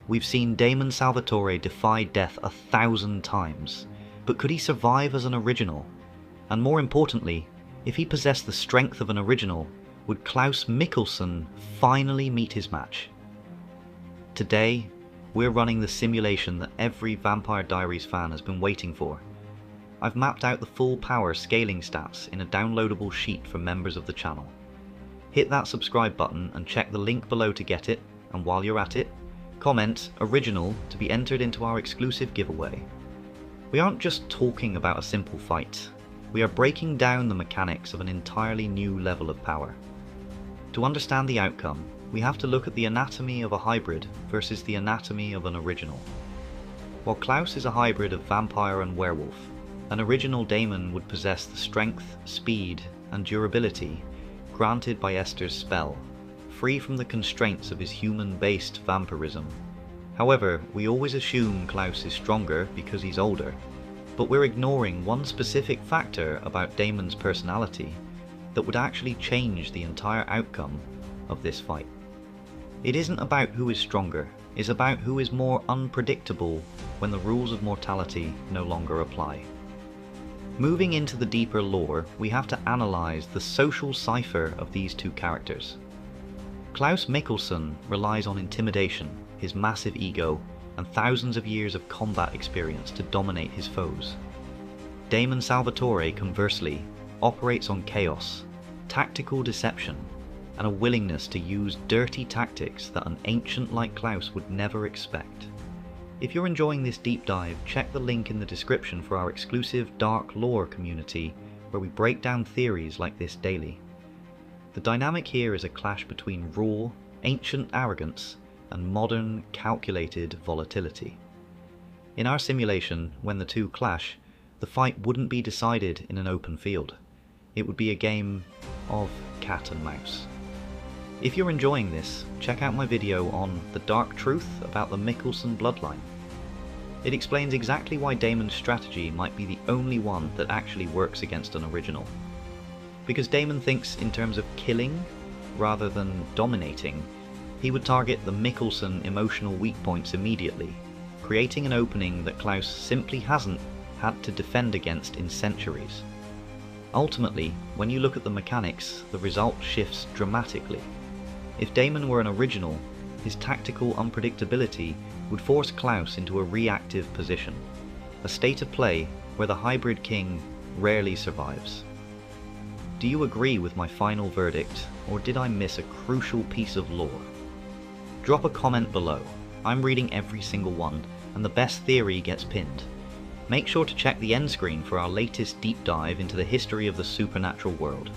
We've seen Damon Salvatore defy death 1,000 times, but could he survive as an original? And more importantly, if he possessed the strength of an original, would Klaus Mikaelson finally meet his match? Today, we're running the simulation that every Vampire Diaries fan has been waiting for. I've mapped out the full power scaling stats in a downloadable sheet for members of the channel. Hit that subscribe button and check the link below to get it, and while you're at it, comment "Original" to be entered into our exclusive giveaway. We aren't just talking about a simple fight, we are breaking down the mechanics of an entirely new level of power. To understand the outcome, we have to look at the anatomy of a hybrid versus the anatomy of an original. While Klaus is a hybrid of vampire and werewolf, an original Damon would possess the strength, speed, and durability granted by Esther's spell, free from the constraints of his human-based vampirism. However, we always assume Klaus is stronger because he's older, but we're ignoring one specific factor about Damon's personality that would actually change the entire outcome of this fight. It isn't about who is stronger, it's about who is more unpredictable when the rules of mortality no longer apply. Moving into the deeper lore, we have to analyze the social cipher of these two characters. Klaus Mikaelson relies on intimidation, his massive ego, and thousands of years of combat experience to dominate his foes. Damon Salvatore, conversely, operates on chaos, tactical deception, and a willingness to use dirty tactics that an ancient like Klaus would never expect. If you're enjoying this deep dive, check the link in the description for our exclusive Dark Lore community where we break down theories like this daily. The dynamic here is a clash between raw, ancient arrogance and modern, calculated volatility. In our simulation, when the two clash, the fight wouldn't be decided in an open field. It would be a game of cat and mouse. If you're enjoying this, check out my video on the dark truth about the Mikaelson bloodline. It explains exactly why Damon's strategy might be the only one that actually works against an original. Because Damon thinks in terms of killing rather than dominating, he would target the Mikaelson emotional weak points immediately, creating an opening that Klaus simply hasn't had to defend against in centuries. Ultimately, when you look at the mechanics, the result shifts dramatically. If Damon were an original, his tactical unpredictability would force Klaus into a reactive position, a state of play where the hybrid king rarely survives. Do you agree with my final verdict, or did I miss a crucial piece of lore? Drop a comment below. I'm reading every single one, and the best theory gets pinned. Make sure to check the end screen for our latest deep dive into the history of the supernatural world.